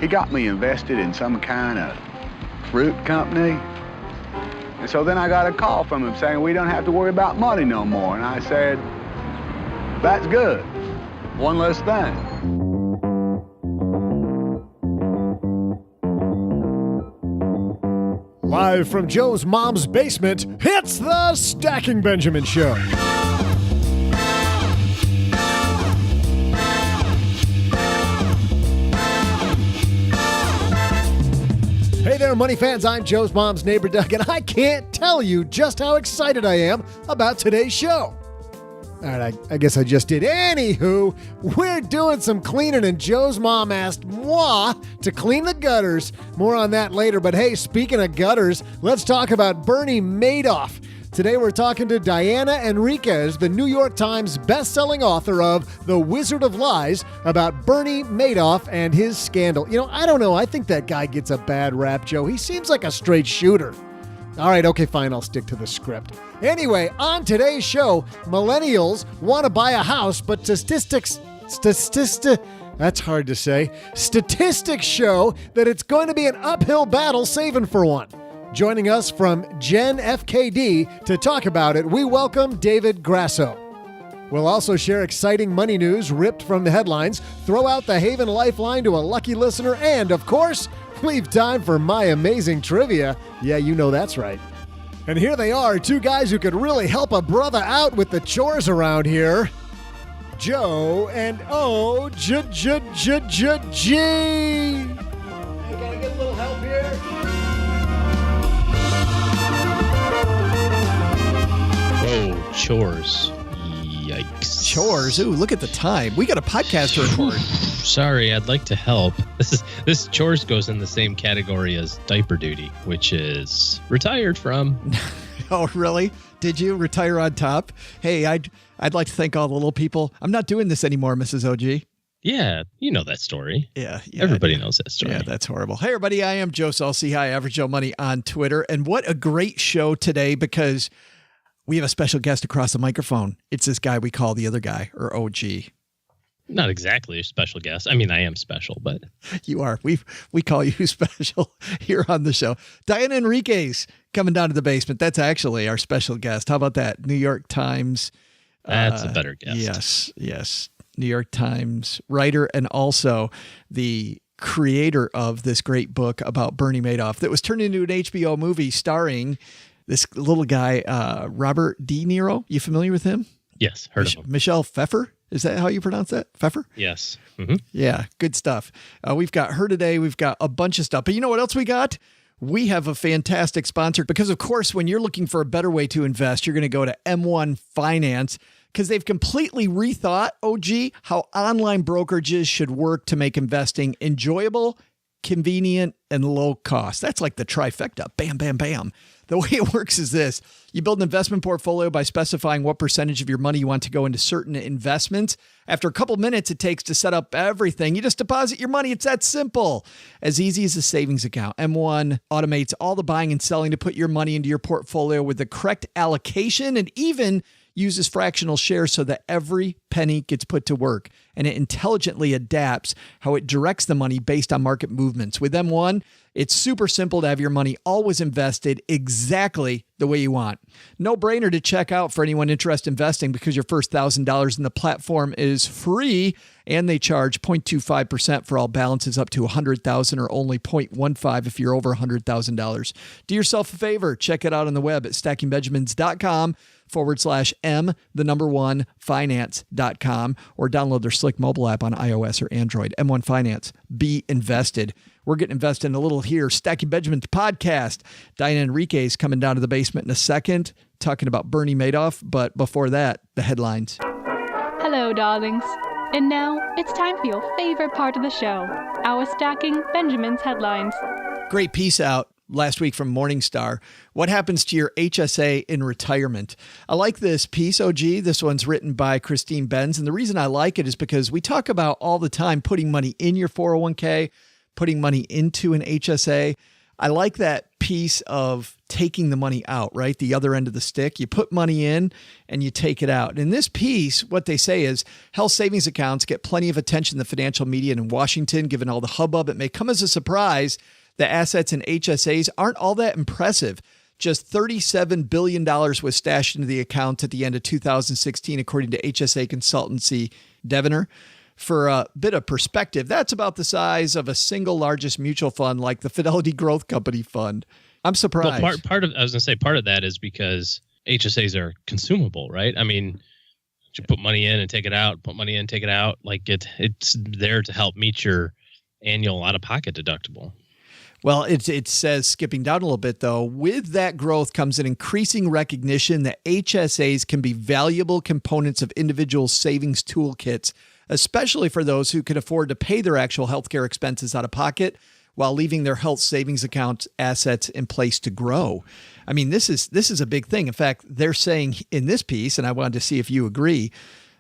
he got me invested in some kind of fruit company. And so then I got a call from him saying, we don't have to worry about money no more. And I said, that's good. One less thing. Live from Joe's mom's basement, it's the Stacking Benjamin Show. Hey there, money fans. I'm Joe's mom's neighbor, Doug, and I can't tell you just how excited I am about today's show. All right, I guess I just did. Anywho, we're doing some cleaning, and Joe's mom asked moi to clean the gutters. More on that later, but hey, speaking of gutters, let's talk about Bernie Madoff. Today we're talking to Diana Henriques, the New York Times best-selling author of The Wizard of Lies, about Bernie Madoff and his scandal. You know, I don't know. I think that guy gets a bad rap, Joe. He seems like a straight shooter. All right, okay, fine. I'll stick to the script. Anyway, on today's show, millennials want to buy a house, but statistics show that it's going to be an uphill battle saving for one. Joining us from Gen FKD to talk about it, we welcome David Grasso. We'll also share exciting money news ripped from the headlines, throw out the Haven Lifeline to a lucky listener, and, of course, leave time for my amazing trivia. Yeah, you know that's right. And here they are, two guys who could really help a brother out with the chores around here. Joe and O-G. Hey, can I get a little help here? Whoa, chores. Yikes. Chores? Ooh, look at the time. We got a podcast to record. Sorry, I'd like to help. This chores goes in the same category as diaper duty, which is retired from. Oh, really? Did you retire on top? Hey, I'd like to thank all the little people. I'm not doing this anymore, Mrs. OG. Yeah, you know that story. Yeah Everybody knows that story. Yeah, that's horrible. Hey, everybody, I am Joe Salsi. Hi, Average Joe Money on Twitter. And what a great show today, because we have a special guest across the microphone. It's this guy we call the other guy, or OG. Not exactly a special guest. I mean, I am special, but you are. We call you special here on the show. Diana Henriques coming down to the basement. That's actually our special guest. How about that? New York Times. That's a better guest. Yes. New York Times writer, and also the creator of this great book about Bernie Madoff that was turned into an HBO movie starring this little guy, Robert De Niro. You familiar with him? Yes, heard of him. Michelle Pfeiffer. Is that how you pronounce that? Pfeiffer? Yes. Mm-hmm. Yeah, good stuff. We've got her today. We've got a bunch of stuff. But you know what else we got? We have a fantastic sponsor because, of course, when you're looking for a better way to invest, you're going to go to M1 Finance because they've completely rethought, OG, how online brokerages should work to make investing enjoyable, convenient, and low cost. That's like the trifecta. Bam, bam, bam. The way it works is this. You build an investment portfolio by specifying what percentage of your money you want to go into certain investments. After a couple minutes it takes to set up everything, you just deposit your money. It's that simple. As easy as a savings account. M1 automates all the buying and selling to put your money into your portfolio with the correct allocation, and even uses fractional shares so that every penny gets put to work, and it intelligently adapts how it directs the money based on market movements. With M1, it's super simple to have your money always invested exactly the way you want. No brainer to check out for anyone interested in investing, because your first $1,000 in the platform is free, and they charge 0.25% for all balances up to $100,000, or only 0.15% if you're over $100,000. Do yourself a favor. Check it out on the web at stackingbenjamins.com/M1finance.com, or download their slick mobile app on iOS or Android. M1 Finance. Be invested. We're getting invested in a little here. Stacking Benjamins podcast. Diana Henriques coming down to the basement in a second, talking about Bernie Madoff. But before that, the headlines. Hello, darlings. And now it's time for your favorite part of the show, our Stacking Benjamins headlines. Great piece out last week from Morningstar. What happens to your HSA in retirement? I like this piece, OG. This one's written by Christine Benz. And the reason I like it is because we talk about all the time putting money in your 401k, putting money into an HSA. I like that piece of taking the money out, right? The other end of the stick. You put money in and you take it out. In this piece, what they say is health savings accounts get plenty of attention in the financial media in Washington, given all the hubbub. It may come as a surprise that assets in HSAs aren't all that impressive. Just $37 billion was stashed into the account at the end of 2016, according to HSA consultancy Devener. For a bit of perspective, that's about the size of a single largest mutual fund like the Fidelity Growth Company Fund. I'm surprised. Well, part of that is because HSAs are consumable, right? I mean, you put money in and take it out, put money in, take it out. Like it's there to help meet your annual out-of-pocket deductible. Well, it says, skipping down a little bit, though, with that growth comes an increasing recognition that HSAs can be valuable components of individual savings toolkits, especially for those who can afford to pay their actual healthcare expenses out of pocket while leaving their health savings account assets in place to grow. I mean, this is a big thing. In fact, they're saying in this piece, and I wanted to see if you agree,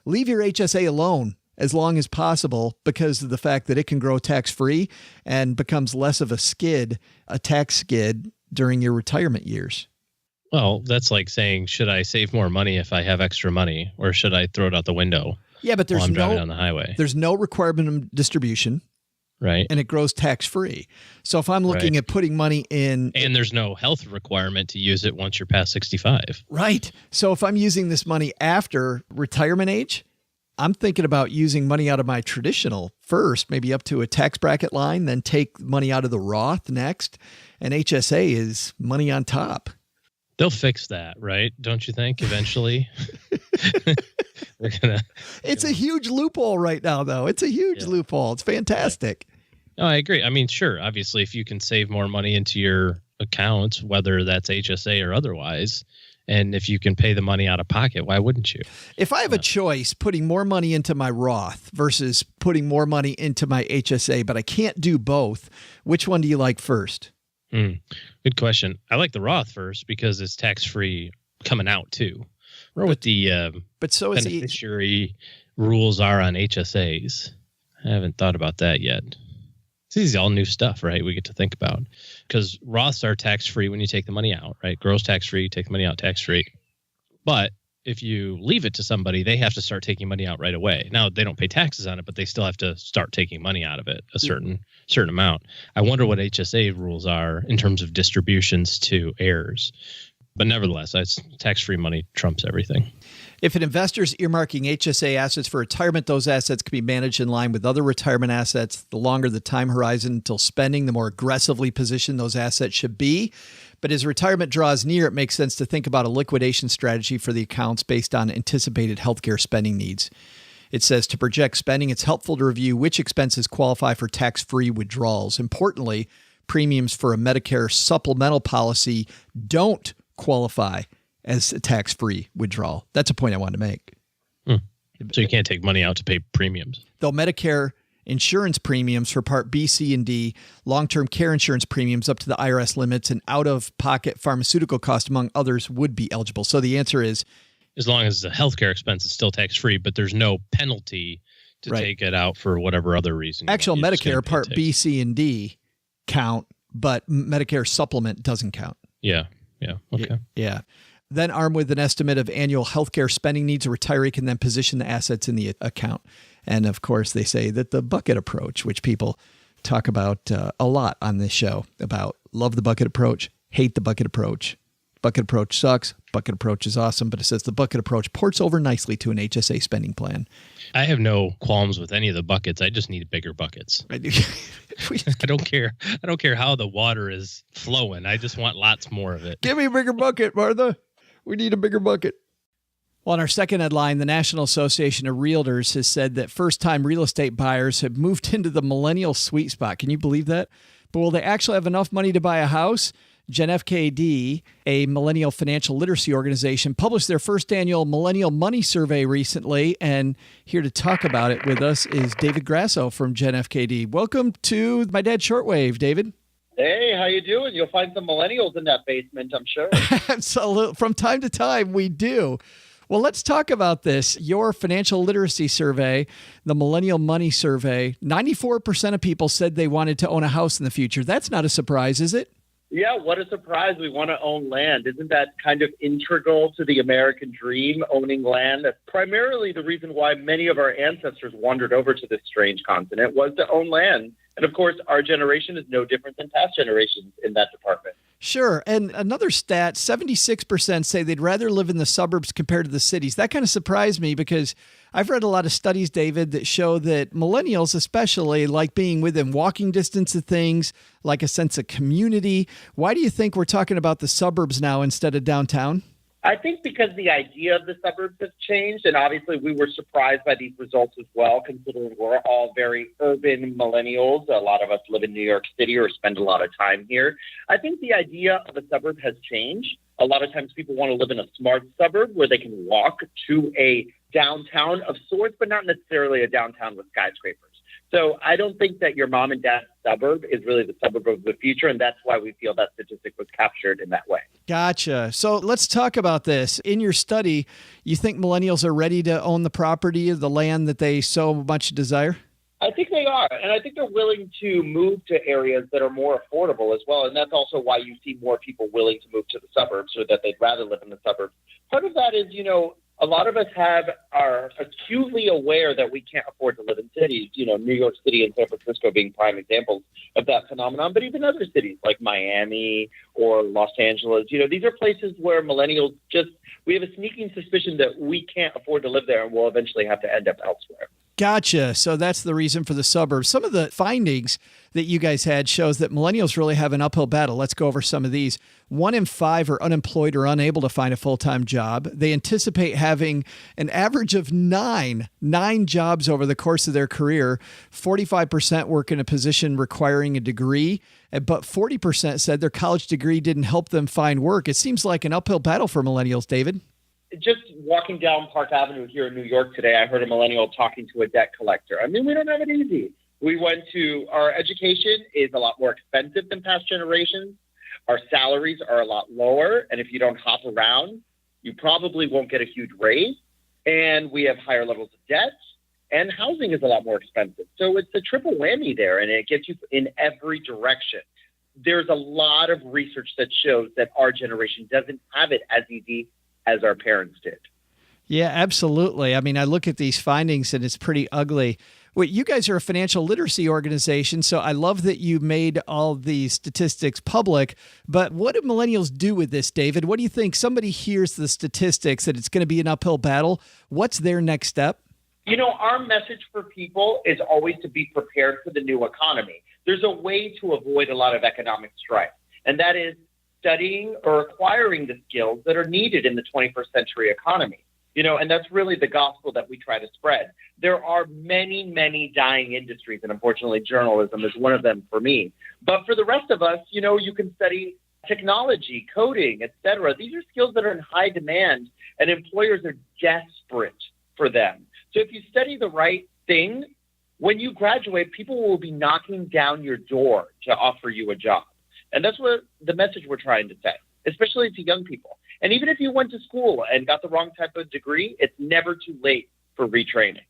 leave your HSA alone as long as possible because of the fact that it can grow tax-free and becomes less of a tax skid during your retirement years. Well, that's like saying, should I save more money if I have extra money, or should I throw it out the window? Yeah, but while I'm driving down the highway. There's no requirement of distribution. Right. And it grows tax-free. So if I'm looking at putting money in... And there's no health requirement to use it once you're past 65. Right. So if I'm using this money after retirement age, I'm thinking about using money out of my traditional first, maybe up to a tax bracket line, then take money out of the Roth next. And HSA is money on top. They'll fix that, right? Don't you think, eventually? It's a huge loophole right now, though. It's a huge loophole. It's fantastic. No, I agree. I mean, sure. Obviously, if you can save more money into your accounts, whether that's HSA or otherwise, and if you can pay the money out of pocket, why wouldn't you? If I have a choice, putting more money into my Roth versus putting more money into my HSA, but I can't do both, which one do you like first? Good question. I like the Roth first because it's tax-free coming out too. Or what the beneficiary rules are on HSAs. I haven't thought about that yet. This is all new stuff, right? We get to think about because Roths are tax-free when you take the money out, right? Gross tax-free, take the money out tax-free. But if you leave it to somebody, they have to start taking money out right away. Now, they don't pay taxes on it, but they still have to start taking money out of it, a certain amount. I wonder what HSA rules are in terms of distributions to heirs. But nevertheless, it's tax-free money trumps everything. If an investor is earmarking HSA assets for retirement, those assets can be managed in line with other retirement assets. The longer the time horizon until spending, the more aggressively positioned those assets should be. But as retirement draws near, it makes sense to think about a liquidation strategy for the accounts based on anticipated healthcare spending needs. It says to project spending, it's helpful to review which expenses qualify for tax-free withdrawals. Importantly, premiums for a Medicare supplemental policy don't qualify as a tax-free withdrawal. That's a point I wanted to make. So you can't take money out to pay premiums. Though Medicare insurance premiums for Part B, C, and D, long-term care insurance premiums up to the IRS limits, and out-of-pocket pharmaceutical costs, among others, would be eligible. So the answer is... As long as the healthcare expense is still tax-free, but there's no penalty to take it out for whatever other reason. Actual Medicare Part B, C, and D count, but Medicare supplement doesn't count. Yeah. Okay. Yeah. Then armed with an estimate of annual healthcare spending needs, a retiree can then position the assets in the account. And of course, they say that the bucket approach, which people talk about a lot on this show, about love the bucket approach, hate the bucket approach. Bucket approach sucks. Bucket approach is awesome, but it says the bucket approach ports over nicely to an HSA spending plan. I have no qualms with any of the buckets. I just need bigger buckets. I don't care. I don't care how the water is flowing. I just want lots more of it. Give me a bigger bucket, Martha. We need a bigger bucket. Well, in our second headline, the National Association of Realtors has said that first-time real estate buyers have moved into the millennial sweet spot. Can you believe that? But will they actually have enough money to buy a house? GenFKD, a millennial financial literacy organization, published their first annual Millennial Money Survey recently. And here to talk about it with us is David Grasso from GenFKD. Welcome to My Dad's Shortwave, David. Hey, how you doing? You'll find some millennials in that basement, I'm sure. Absolutely. From time to time, we do. Well, let's talk about this. Your financial literacy survey, the Millennial Money Survey, 94% of people said they wanted to own a house in the future. That's not a surprise, is it? Yeah, what a surprise. We want to own land. Isn't that kind of integral to the American dream, owning land? That's primarily the reason why many of our ancestors wandered over to this strange continent, was to own land. And of course, our generation is no different than past generations in that department. Sure. And another stat, 76% say they'd rather live in the suburbs compared to the cities. That kind of surprised me because I've read a lot of studies, David, that show that millennials especially like being within walking distance of things, like a sense of community. Why do you think we're talking about the suburbs now instead of downtown? I think because the idea of the suburbs has changed, and obviously we were surprised by these results as well, considering we're all very urban millennials. A lot of us live in New York City or spend a lot of time here. I think the idea of a suburb has changed. A lot of times people want to live in a smart suburb where they can walk to a downtown of sorts, but not necessarily a downtown with skyscrapers. So I don't think that your mom and dad's suburb is really the suburb of the future, and that's why we feel that statistic was captured in that way. Gotcha. So let's talk about this. In your study, you think millennials are ready to own the property of the land that they so much desire? I think they are, and I think they're willing to move to areas that are more affordable as well, and that's also why you see more people willing to move to the suburbs, or that they'd rather live in the suburbs. Part of that is, a lot of us are acutely aware that we can't afford to live in cities, New York City and San Francisco being prime examples of that phenomenon, but even other cities like Miami or Los Angeles, these are places where millennials we have a sneaking suspicion that we can't afford to live there and we'll eventually have to end up elsewhere. Gotcha. So that's the reason for the suburbs. Some of the findings that you guys had shows that millennials really have an uphill battle. Let's go over some of these. 1 in 5 are unemployed or unable to find a full-time job. They anticipate having an average of nine jobs over the course of their career. 45% work in a position requiring a degree, but 40% said their college degree didn't help them find work. It seems like an uphill battle for millennials, David. Just walking down Park Avenue here in New York today, I heard a millennial talking to a debt collector. I mean, we don't have it easy. Our education is a lot more expensive than past generations. Our salaries are a lot lower. And if you don't hop around, you probably won't get a huge raise. And we have higher levels of debt, and housing is a lot more expensive. So it's a triple whammy there, and it gets you in every direction. There's a lot of research that shows that our generation doesn't have it as easy as our parents did. Yeah, absolutely. I mean, I look at these findings and it's pretty ugly. Well, you guys are a financial literacy organization, so I love that you made all these statistics public. But what do millennials do with this, David? What do you think? Somebody hears the statistics that it's going to be an uphill battle. What's their next step? Our message for people is always to be prepared for the new economy. There's a way to avoid a lot of economic strife, and that is studying or acquiring the skills that are needed in the 21st century economy. And that's really the gospel that we try to spread. There are many, many dying industries, and unfortunately journalism is one of them for me. But for the rest of us, you can study technology, coding, etc. These are skills that are in high demand, and employers are desperate for them. So if you study the right thing, when you graduate, people will be knocking down your door to offer you a job. And that's what the message we're trying to say, especially to young people. And even if you went to school and got the wrong type of degree, it's never too late for retraining.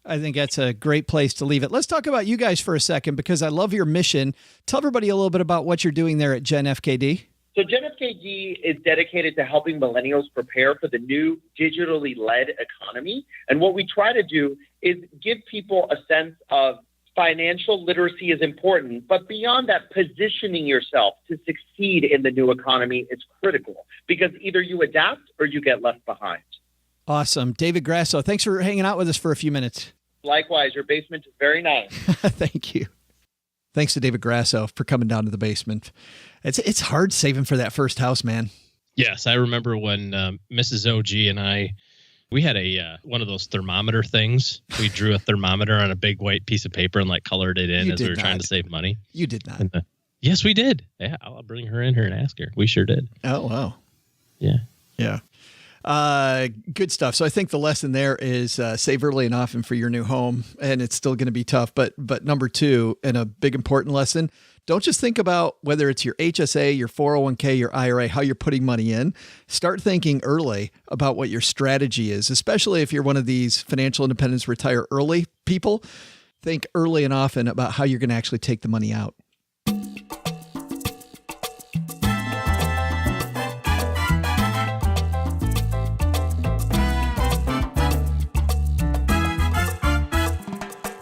I think that's a great place to leave it. Let's talk about you guys for a second, because I love your mission. Tell everybody a little bit about what you're doing there at Gen FKD. So Gen FKD is dedicated to helping millennials prepare for the new digitally led economy. And what we try to do is give people a sense of financial literacy is important, but beyond that, positioning yourself to succeed in the new economy is critical, because either you adapt or you get left behind. Awesome. David Grasso, thanks for hanging out with us for a few minutes. Likewise, your basement is very nice. Thank you. Thanks to David Grasso for coming down to the basement. It's hard saving for that first house, man. Yes, I remember when Mrs. OG and I, we had one of those thermometer things. We drew a thermometer on a big white piece of paper and colored it in as we were trying to save money. You did not. And, yes, we did. Yeah, I'll bring her in here and ask her. We sure did. Oh, wow. Yeah. Yeah. Good stuff. So I think the lesson there is save early and often for your new home, and it's still going to be tough. But number 2, and a big important lesson, don't just think about whether it's your HSA, your 401k, your IRA, how you're putting money in. Start thinking early about what your strategy is, especially if you're one of these financial independence, retire early people. Think early and often about how you're going to actually take the money out.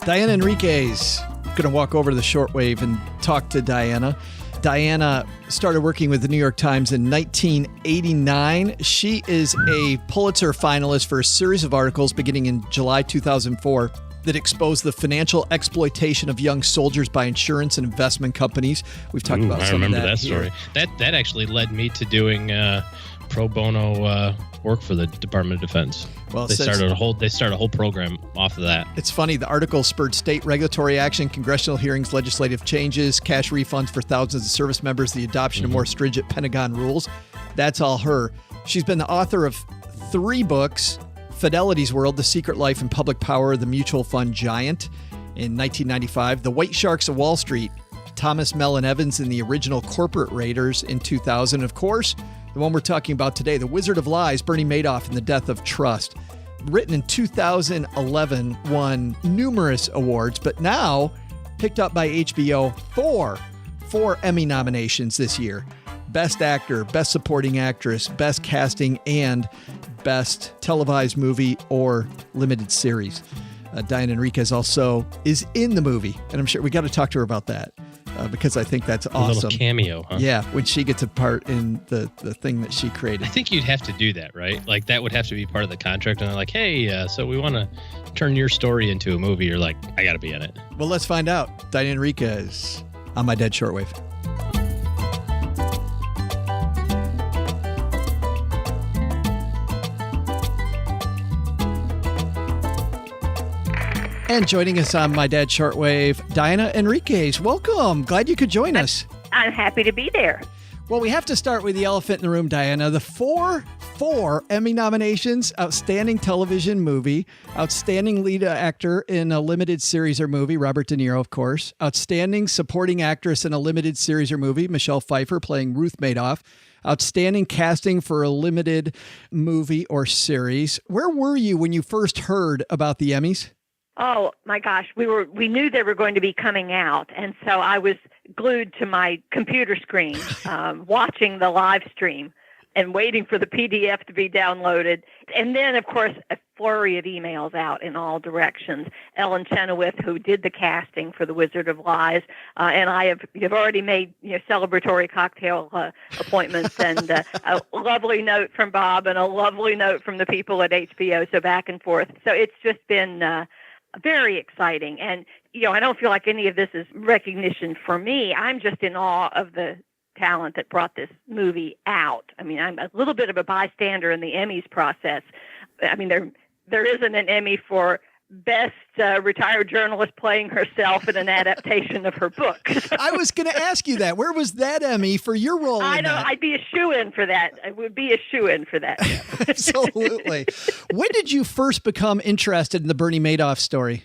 Diana Henriques. Going to walk over to the shortwave and talk to Diana. Diana started working with the New York Times in 1989. She is a Pulitzer finalist for a series of articles beginning in July 2004 that exposed the financial exploitation of young soldiers by insurance and investment companies. We've talked about some of that. I remember that story. That actually led me to doing pro bono work for the Department of Defense. Well, they started a whole program off of that. It's funny. The article spurred state regulatory action, congressional hearings, legislative changes, cash refunds for thousands of service members, the adoption of more stringent Pentagon rules. That's all her. She's been the author of 3 books: Fidelity's World, The Secret Life and Public Power of the Mutual Fund Giant in 1995, The White Sharks of Wall Street, Thomas Mellon Evans and the Original Corporate Raiders in 2000. Of course, the one we're talking about today, The Wizard of Lies, Bernie Madoff and the Death of Trust. Written in 2011, won numerous awards, but now picked up by HBO for 4 Emmy nominations this year. Best Actor, Best Supporting Actress, Best Casting, and Best Televised Movie or Limited Series. Diana Henriques also is in the movie, and I'm sure we got to talk to her about that because I think that's awesome. A little cameo, huh? Yeah, when she gets a part in the thing that she created. I think you'd have to do that, right? Like that would have to be part of the contract, and they're like, hey, so we want to turn your story into a movie. You're like, I got to be in it. Well, let's find out. Diana Henriques on My Dead Shortwave. And joining us on My Dad Shortwave, Diana Henriques. Welcome. Glad you could join us. I'm happy to be there. Well, we have to start with the elephant in the room, Diana. The four Emmy nominations: Outstanding Television Movie, Outstanding Lead Actor in a Limited Series or Movie, Robert De Niro, of course, Outstanding Supporting Actress in a Limited Series or Movie, Michelle Pfeiffer playing Ruth Madoff, Outstanding Casting for a Limited Movie or Series. Where were you when you first heard about the Emmys? Oh my gosh, we knew they were going to be coming out, and so I was glued to my computer screen, watching the live stream and waiting for the PDF to be downloaded. And then, of course, a flurry of emails out in all directions. Ellen Chenoweth, who did the casting for The Wizard of Lies, and I have already made celebratory cocktail appointments, and a lovely note from Bob and a lovely note from the people at HBO. So back and forth. So it's just been very exciting. And, I don't feel like any of this is recognition for me. I'm just in awe of the talent that brought this movie out. I mean, I'm a little bit of a bystander in the Emmys process. I mean, there isn't an Emmy for best retired journalist playing herself in an adaptation of her book. I was going to ask you that. Where was that Emmy for your role in that? I'd be a shoo-in for that. I would be a shoo-in for that. Absolutely. When did you first become interested in the Bernie Madoff story?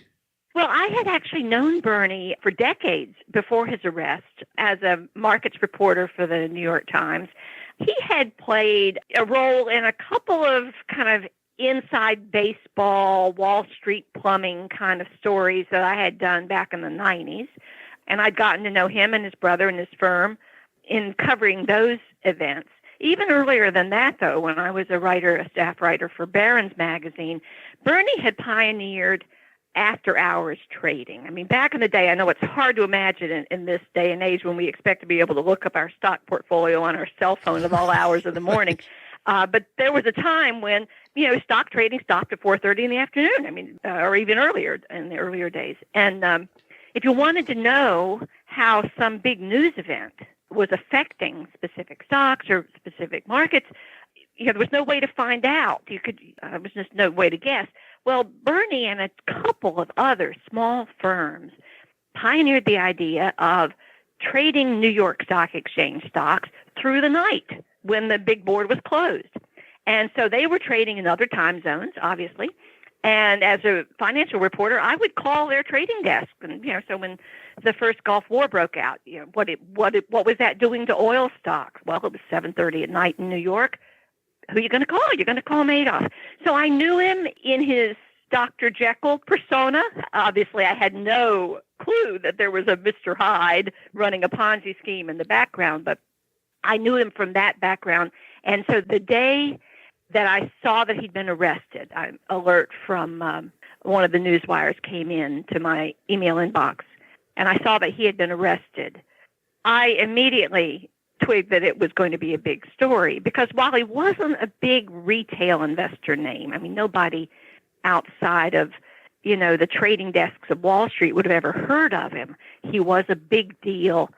Well, I had actually known Bernie for decades before his arrest as a markets reporter for the New York Times. He had played a role in a couple of kind of inside baseball, Wall Street plumbing kind of stories that I had done back in the 90s. And I'd gotten to know him and his brother and his firm in covering those events. Even earlier than that, though, when I was a staff writer for Barron's magazine, Bernie had pioneered after-hours trading. I mean, back in the day, I know it's hard to imagine in this day and age when we expect to be able to look up our stock portfolio on our cell phone at all hours of the morning. But there was a time when, stock trading stopped at 4:30 in the afternoon. I mean, or even earlier in the earlier days. And if you wanted to know how some big news event was affecting specific stocks or specific markets, there was no way to find out. There was just no way to guess. Well, Bernie and a couple of other small firms pioneered the idea of trading New York Stock Exchange stocks through the night when the big board was closed. And so they were trading in other time zones, obviously. And as a financial reporter, I would call their trading desk. And, so when the first Gulf War broke out, what was that doing to oil stocks? Well, it was 7:30 at night in New York. Who are you going to call? You're going to call Madoff. So I knew him in his Dr. Jekyll persona. Obviously, I had no clue that there was a Mr. Hyde running a Ponzi scheme in the background, but I knew him from that background. And so the day that I saw that he'd been arrested, alert from one of the news wires came in to my email inbox, and I saw that he had been arrested. I immediately twigged that it was going to be a big story, because while he wasn't a big retail investor name, I mean, nobody outside of, the trading desks of Wall Street would have ever heard of him. He was a big deal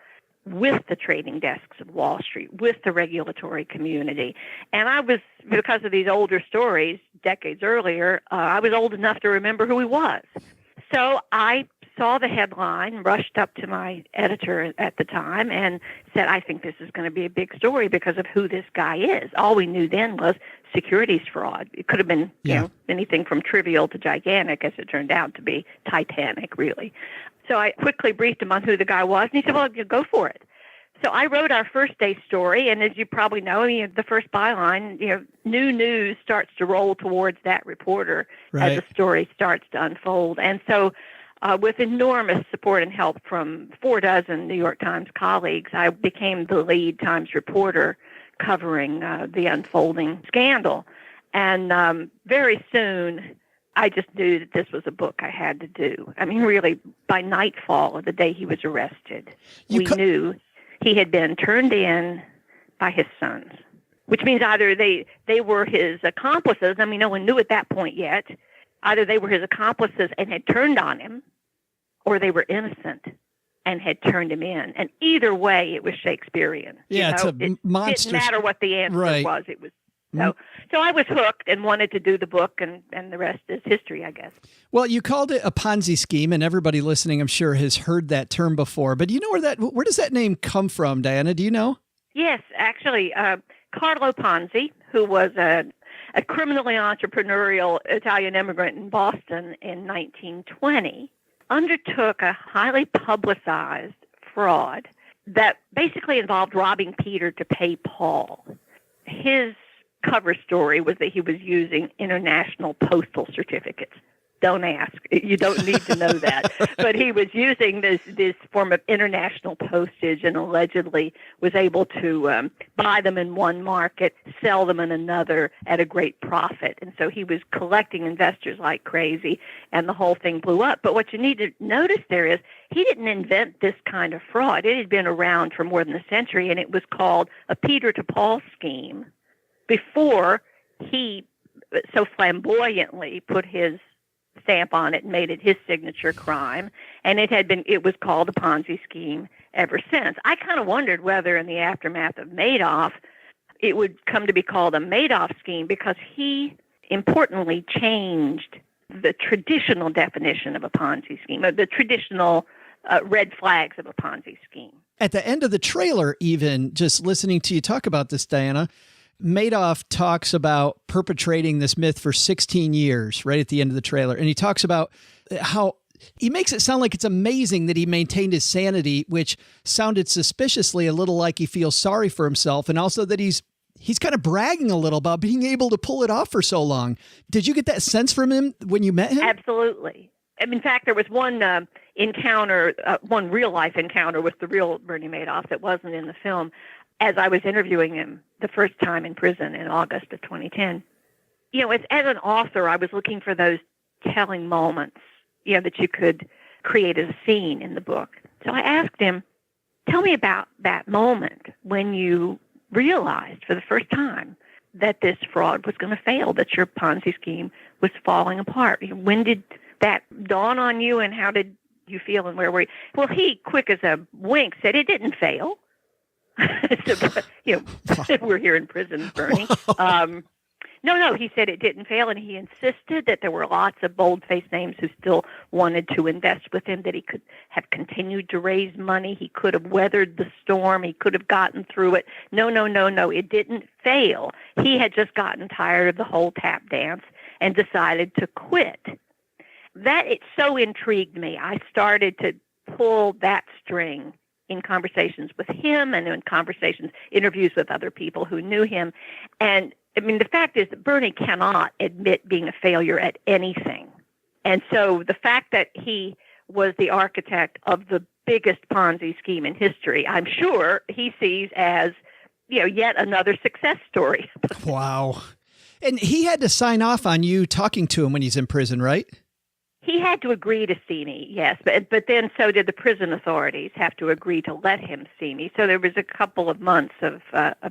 with the trading desks of Wall Street, with the regulatory community. And I was, because of these older stories, decades earlier, I was old enough to remember who he was. So I saw the headline, rushed up to my editor at the time and said, I think this is going to be a big story because of who this guy is. All we knew then was securities fraud. It could have been anything from trivial to gigantic, as it turned out to be titanic, really. So I quickly briefed him on who the guy was, and he said, well, go for it. So I wrote our first day story, and as you probably know, the first byline, new news starts to roll towards that reporter as the story starts to unfold. And so with enormous support and help from 4 dozen New York Times colleagues, I became the lead Times reporter covering the unfolding scandal. And very soon, I just knew that this was a book I had to do. I mean, really, by nightfall of the day he was arrested, we knew he had been turned in by his sons, which means either they were his accomplices. I mean, no one knew at that point yet. Either they were his accomplices and had turned on him, or they were innocent and had turned him in. And either way, it was Shakespearean. Yeah, it's a monster. It didn't matter what the answer was. It was so I was hooked and wanted to do the book, and the rest is history, I guess. Well, you called it a Ponzi scheme, and everybody listening, I'm sure, has heard that term before. But do you know where does that name come from, Diana? Do you know? Yes, actually, Carlo Ponzi, who was a criminally entrepreneurial Italian immigrant in Boston in 1920, undertook a highly publicized fraud that basically involved robbing Peter to pay Paul. His cover story was that he was using international postal certificates. Don't ask. You don't need to know that. But he was using this form of international postage and allegedly was able to buy them in one market, sell them in another at a great profit. And so he was collecting investors like crazy, and the whole thing blew up. But what you need to notice there is he didn't invent this kind of fraud. It had been around for more than a century, and it was called a Peter to Paul scheme before he so flamboyantly put his stamp on it and made it his signature crime, and it was called a Ponzi scheme ever since. I kind of wondered whether in the aftermath of Madoff it would come to be called a Madoff scheme, because he importantly changed the traditional definition of a Ponzi scheme, the traditional red flags of a Ponzi scheme. At the end of the trailer, even just listening to you talk about this, Diana, Madoff talks about perpetrating this myth for 16 years, right at the end of the trailer. And he talks about how he makes it sound like it's amazing that he maintained his sanity, which sounded suspiciously a little like he feels sorry for himself. And also that he's kind of bragging a little about being able to pull it off for so long. Did you get that sense from him when you met him? Absolutely. In fact, there was one encounter, one real life encounter with the real Bernie Madoff that wasn't in the film, as I was interviewing him the first time in prison in August of 2010. As an author, I was looking for those telling moments, that you could create as a scene in the book. So I asked him, tell me about that moment when you realized for the first time that this fraud was going to fail, that your Ponzi scheme was falling apart. When did that dawn on you, and how did you feel, and where were you? Well, he, quick as a wink, said it didn't fail. So, we're here in prison, Bernie. No, he said it didn't fail, and he insisted that there were lots of bold-faced names who still wanted to invest with him, that he could have continued to raise money, he could have weathered the storm, he could have gotten through it. No, it didn't fail. He had just gotten tired of the whole tap dance and decided to quit. It so intrigued me. I started to pull that string in conversations with him and in interviews with other people who knew him. And the fact is that Bernie cannot admit being a failure at anything. And so the fact that he was the architect of the biggest Ponzi scheme in history, I'm sure he sees as, yet another success story. Wow. And he had to sign off on you talking to him when he's in prison, right? He had to agree to see me, yes, but then so did the prison authorities have to agree to let him see me. So there was a couple of months of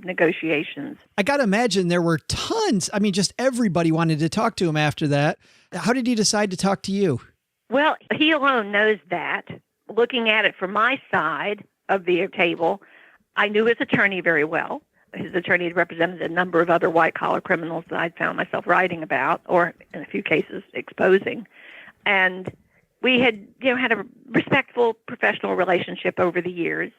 negotiations. I got to imagine there were tons. I mean, just everybody wanted to talk to him after that. How did he decide to talk to you? Well, he alone knows that. Looking at it from my side of the table, I knew his attorney very well. His attorney had represented a number of other white-collar criminals that I'd found myself writing about, or in a few cases exposing. And we had, had a respectful professional relationship over the years.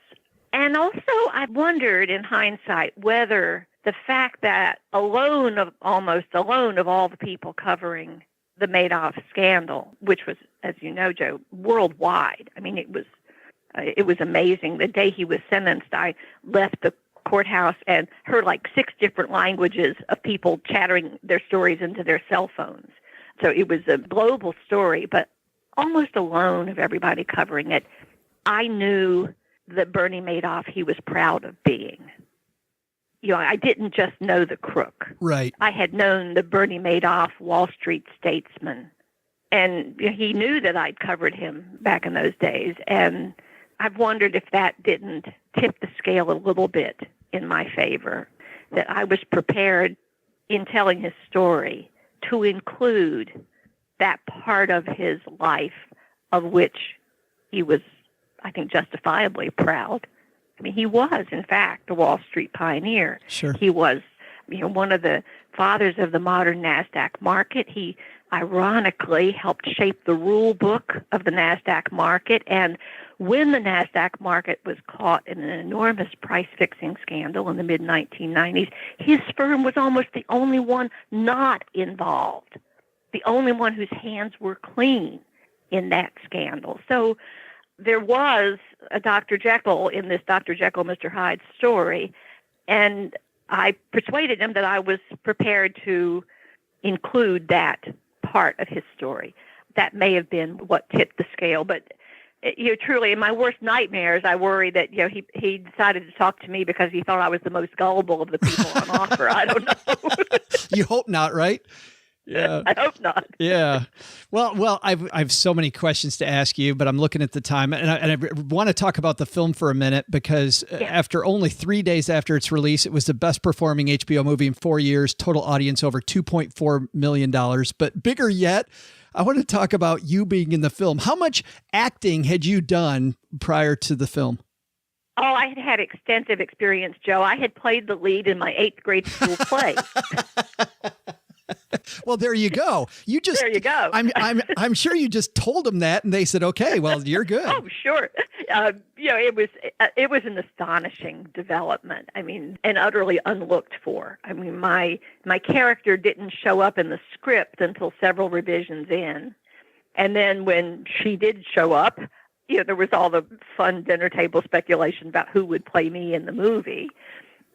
And also I wondered in hindsight whether the fact that almost alone of all the people covering the Madoff scandal, which was, as you know, Joe, worldwide. I mean, it was amazing. The day he was sentenced, I left the courthouse and heard like 6 different languages of people chattering their stories into their cell phones. So it was a global story, but almost alone of everybody covering it. I knew that Bernie Madoff, he was proud of being. I didn't just know the crook. Right. I had known the Bernie Madoff Wall Street statesman. And he knew that I'd covered him back in those days. And I've wondered if that didn't tip the scale a little bit in my favor, that I was prepared in telling his story to include that part of his life of which he was, I think, justifiably proud. I mean, he was, in fact, a Wall Street pioneer. Sure. He was, one of the fathers of the modern NASDAQ market. He ironically helped shape the rule book of the NASDAQ market. And when the NASDAQ market was caught in an enormous price-fixing scandal in the mid-1990s, his firm was almost the only one not involved, the only one whose hands were clean in that scandal. So there was a Dr. Jekyll in this Dr. Jekyll, Mr. Hyde story, and I persuaded him that I was prepared to include that part of his story. That may have been what tipped the scale, but truly in my worst nightmares, I worry that he decided to talk to me because he thought I was the most gullible of the people on offer. I don't know. You hope not, right? Yeah. I hope not. Yeah. Well, I've so many questions to ask you, but I'm looking at the time, and I want to talk about the film for a minute because after only 3 days after its release, it was the best performing HBO movie in 4 years, total audience over $2.4 million. But bigger yet, I want to talk about you being in the film. How much acting had you done prior to the film? Oh, I had had extensive experience, Joe. I had played the lead in my 8th grade school play. Well, there you go. There you go. I'm sure you just told them that, and they said, "Okay, well, you're good." Oh, sure. It was an astonishing development. I mean, and utterly unlooked for. I mean, my character didn't show up in the script until several revisions in, and then when she did show up, there was all the fun dinner table speculation about who would play me in the movie.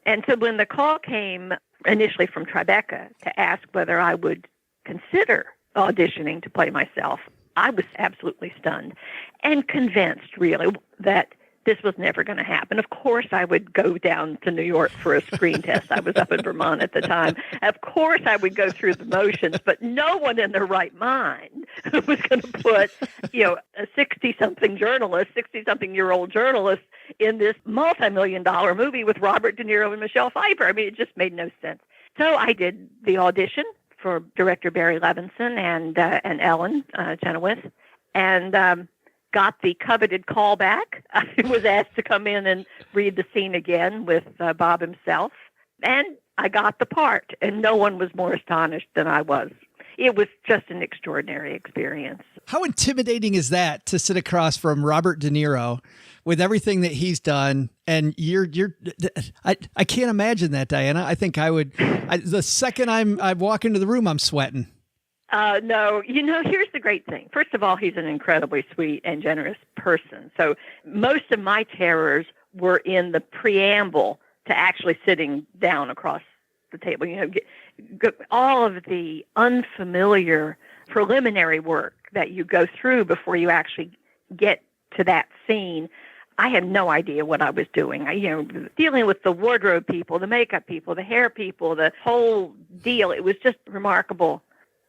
And so when the call came initially from Tribeca to ask whether I would consider auditioning to play myself, I was absolutely stunned and convinced, really, that this was never going to happen. Of course, I would go down to New York for a screen test. I was up in Vermont at the time. Of course, I would go through the motions, but no one in their right mind was going to put, a 60-something-year-old journalist in this multi-million-dollar movie with Robert De Niro and Michelle Pfeiffer. I mean, it just made no sense. So I did the audition for director Barry Levinson and Ellen Chenoweth, and got the coveted call back. I was asked to come in and read the scene again with Bob himself, and I got the part, and no one was more astonished than I was. It was just an extraordinary experience. How intimidating is that to sit across from Robert De Niro with everything that he's done? And I can't imagine that, Diana. I think the second I walk into the room, I'm sweating. No, here's the great thing. First of all, he's an incredibly sweet and generous person. So most of my terrors were in the preamble to actually sitting down across the table. All of the unfamiliar preliminary work that you go through before you actually get to that scene. I had no idea what I was doing. Dealing with the wardrobe people, the makeup people, the hair people, the whole deal. It was just remarkable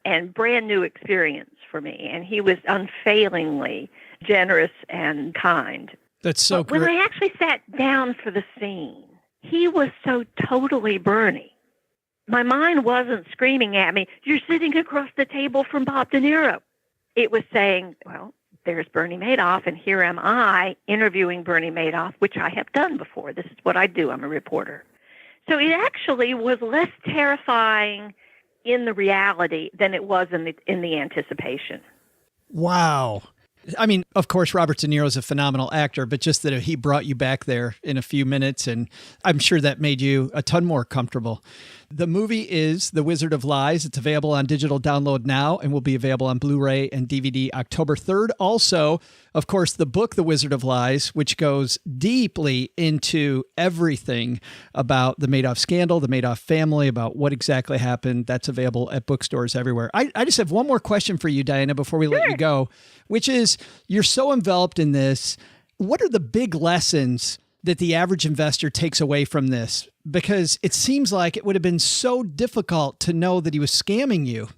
and brand new experience for me, and he was unfailingly generous and kind. That's so great. When I actually sat down for the scene, he was so totally Bernie. My mind wasn't screaming at me, "You're sitting across the table from Bob De Niro." It was saying, well, there's Bernie Madoff, and here am I interviewing Bernie Madoff, which I have done before. This is what I do. I'm a reporter. So it actually was less terrifying in the reality than it was in the anticipation. Wow. I mean, of course, Robert De Niro is a phenomenal actor, but just that he brought you back there in a few minutes, and I'm sure that made you a ton more comfortable. The movie is The Wizard of Lies. It's available on digital download now and will be available on Blu-ray and DVD October 3rd. Also, of course, the book, The Wizard of Lies, which goes deeply into everything about the Madoff scandal, the Madoff family, about what exactly happened. That's available at bookstores everywhere. I just have one more question for you, Diana, before we let you go, which is, you're so enveloped in this. What are the big lessons that the average investor takes away from this? Because it seems like it would have been so difficult to know that he was scamming you.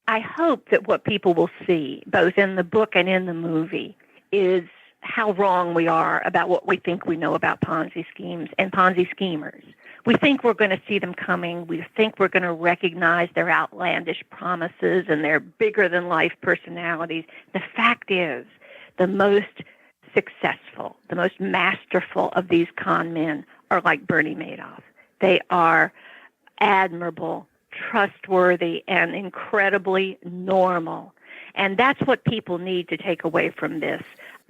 I hope that what people will see, both in the book and in the movie, is how wrong we are about what we think we know about Ponzi schemes and Ponzi schemers. We think we're going to see them coming. We think we're going to recognize their outlandish promises and their bigger-than-life personalities. The fact is, the most successful, the most masterful of these con men are like Bernie Madoff. They are admirable, trustworthy, and incredibly normal. And that's what people need to take away from this.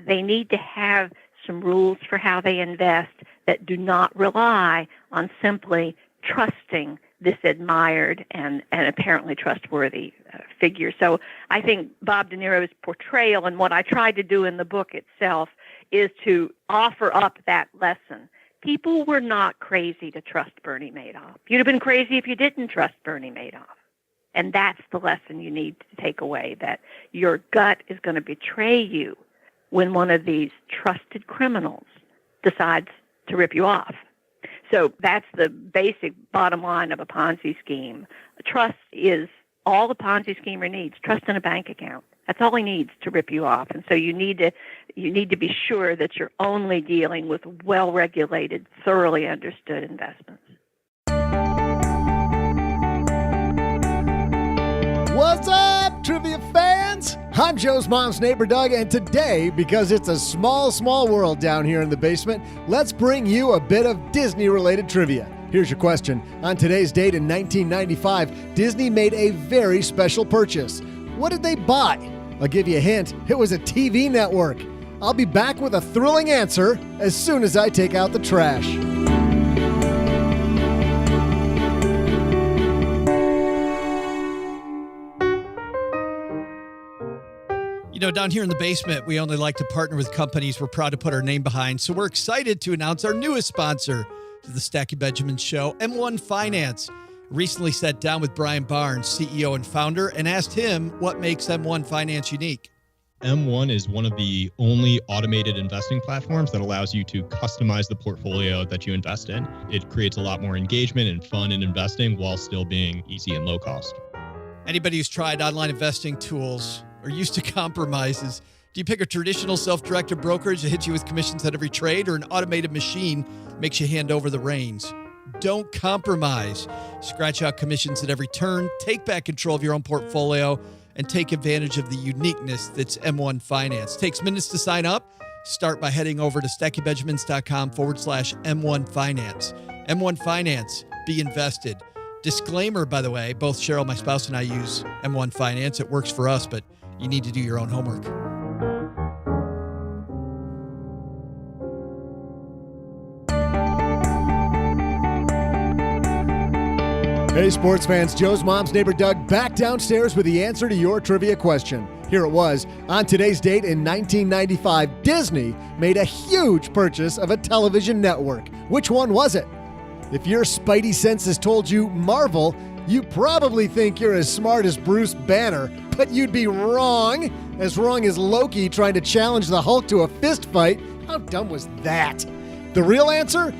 They need to have some rules for how they invest that do not rely on simply trusting this admired and apparently trustworthy figure. So I think Bob De Niro's portrayal, and what I tried to do in the book itself, is to offer up that lesson. People were not crazy to trust Bernie Madoff. You'd have been crazy if you didn't trust Bernie Madoff. And that's the lesson you need to take away, that your gut is going to betray you when one of these trusted criminals decides to rip you off. So that's the basic bottom line of a Ponzi scheme. Trust is all the Ponzi schemer needs. Trust in a bank account. That's all he needs to rip you off. And so you need to be sure that you're only dealing with well-regulated, thoroughly understood investments. What's up, trivia fans? I'm Joe's mom's neighbor, Doug, and today, because it's a small, small world down here in the basement, let's bring you a bit of Disney-related trivia. Here's your question. On today's date in 1995, Disney made a very special purchase. What did they buy? I'll give you a hint. It was a TV network. I'll be back with a thrilling answer as soon as I take out the trash. You know, down here in the basement, we only like to partner with companies we're proud to put our name behind. So we're excited to announce our newest sponsor to the Stacky Benjamin Show, M1 Finance. Recently sat down with Brian Barnes, CEO and founder, and asked him what makes M1 Finance unique. M1 is one of the only automated investing platforms that allows you to customize the portfolio that you invest in. It creates a lot more engagement and fun in investing while still being easy and low cost. Anybody who's tried online investing tools or used to compromises, do you pick a traditional self-directed brokerage that hits you with commissions at every trade, or an automated machine makes you hand over the reins? Don't compromise. Scratch out commissions at every turn, take back control of your own portfolio, and take advantage of the uniqueness that's M1 Finance. It takes minutes to sign up. Start by heading over to stackybenjamins.com/M1 Finance. M1 Finance, be invested. Disclaimer, by the way, both Cheryl, my spouse, and I use M1 Finance. It works for us, but you need to do your own homework. Hey, sports fans, Joe's mom's neighbor Doug back downstairs with the answer to your trivia question. Here it was. On today's date in 1995, Disney made a huge purchase of a television network. Which one was it? If your spidey senses told you Marvel, you probably think you're as smart as Bruce Banner, but you'd be wrong. As wrong as Loki trying to challenge the Hulk to a fist fight. How dumb was that? The real answer?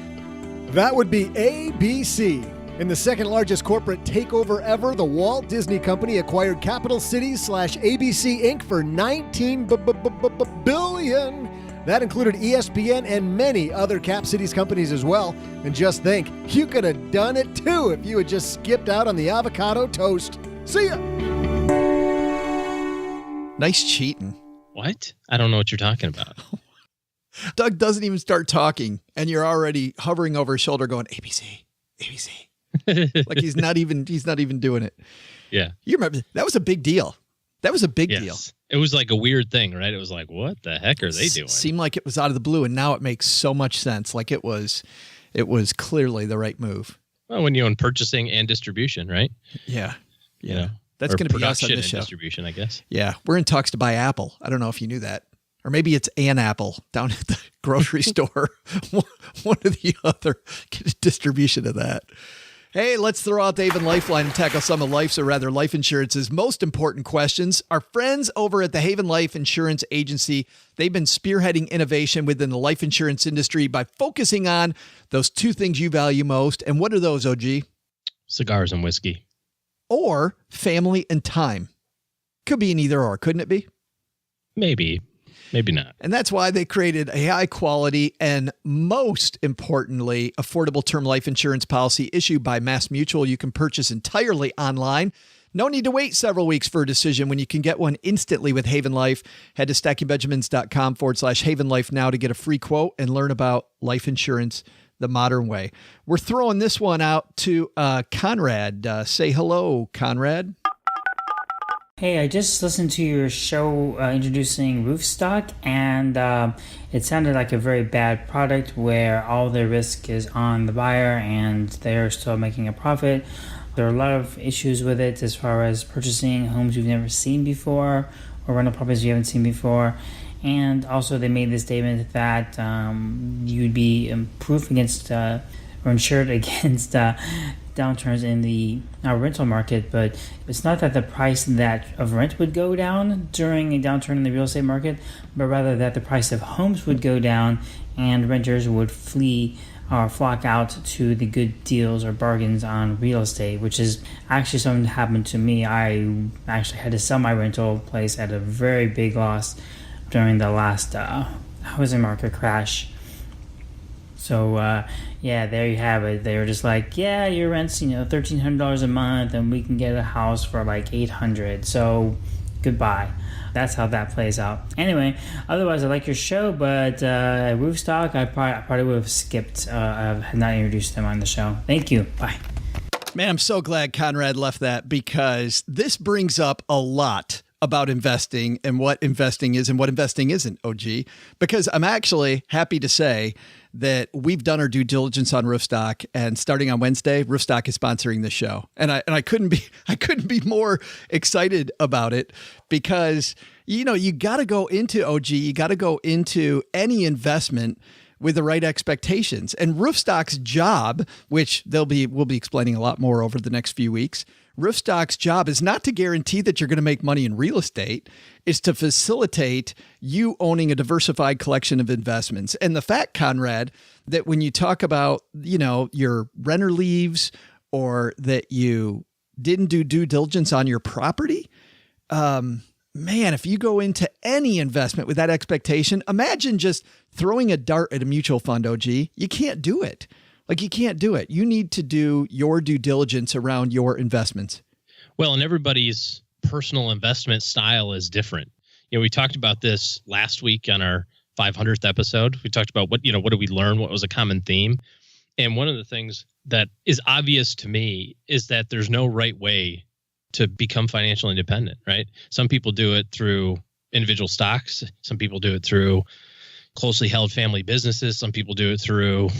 That would be ABC. In the second largest corporate takeover ever, the Walt Disney Company acquired Capital Cities / ABC Inc. for $19 billion. That included ESPN and many other Cap Cities companies as well. And just think, you could have done it too if you had just skipped out on the avocado toast. See ya! Nice cheating. What? I don't know what you're talking about. Doug doesn't even start talking, and you're already hovering over his shoulder going, ABC, ABC. Like he's not even doing it. Yeah. You remember, that was a big deal. That was a big deal. It was like a weird thing, right? It was like, what the heck are they doing? Seemed like it was out of the blue, and now it makes so much sense. Like it was clearly the right move. Well, when you own purchasing and distribution, right? Yeah. You know, that's going to be us on this show. Distribution, I guess. Yeah. We're in talks to buy Apple. I don't know if you knew that. Or maybe it's an apple down at the grocery store. One or the other. Get a distribution of that. Hey, let's throw out the Haven Lifeline and tackle some of life insurance's most important questions. Our friends over at the Haven Life Insurance Agency, they've been spearheading innovation within the life insurance industry by focusing on those two things you value most. And what are those, OG? Cigars and whiskey. Or family and time. Could be an either or, couldn't it be? Maybe not. And that's why they created a high quality and, most importantly, affordable term life insurance policy issued by Mass Mutual. You can purchase entirely online. No need to wait several weeks for a decision when you can get one instantly with Haven Life. Head to stackingbenjamins.com/Haven Life now to get a free quote and learn about life insurance the modern way. We're throwing this one out to Conrad. Say hello, Conrad. Hey, I just listened to your show introducing Roofstock, and it sounded like a very bad product where all the risk is on the buyer and they're still making a profit. There are a lot of issues with it as far as purchasing homes you've never seen before or rental properties you haven't seen before. And also they made the statement that you'd be proof against or insured against downturns in the rental market, but it's not that the price of rent would go down during a downturn in the real estate market, but rather that the price of homes would go down and renters would flee or flock out to the good deals or bargains on real estate, which is actually something that happened to me. I actually had to sell my rental place at a very big loss during the last housing market crash. So, yeah, there you have it. They were just like, yeah, your rent's, $1,300 a month, and we can get a house for like $800. So, goodbye. That's how that plays out. Anyway, otherwise, I like your show, but Roofstock, I probably would have skipped. I had not introduced them on the show. Thank you. Bye. Man, I'm so glad Conrad left that, because this brings up a lot about investing and what investing is and what investing isn't, OG, because I'm actually happy to say that we've done our due diligence on Roofstock, and starting on Wednesday, Roofstock is sponsoring the show. And I couldn't be more excited about it, because, you got to go into OG, you got to go into any investment with the right expectations. And Roofstock's job, which we'll be explaining a lot more over the next few weeks, Roofstock's job is not to guarantee that you're going to make money in real estate. It's to facilitate you owning a diversified collection of investments. And the fact, Conrad, that when you talk about, your renter leaves or that you didn't do due diligence on your property, man, if you go into any investment with that expectation, imagine just throwing a dart at a mutual fund, OG. You can't do it. You can't do it. You need to do your due diligence around your investments. Well, and everybody's personal investment style is different. We talked about this last week on our 500th episode. We talked about what did we learn? What was a common theme? And one of the things that is obvious to me is that there's no right way to become financially independent, right? Some people do it through individual stocks. Some people do it through closely held family businesses. Some people do it through,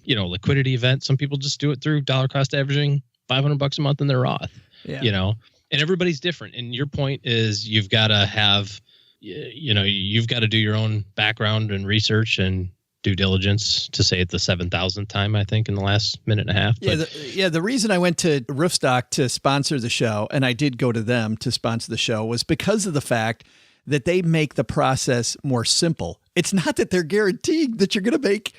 liquidity events. Some people just do it through dollar cost averaging $500 a month in their Roth, and everybody's different. And your point is you've got to have, you've got to do your own background and research and due diligence, to say it the 7,000th time, I think, in the last minute and a half. The reason I went to Roofstock to sponsor the show, and I did go to them to sponsor the show, was because of the fact that they make the process more simple. It's not that they're guaranteeing that you're going to make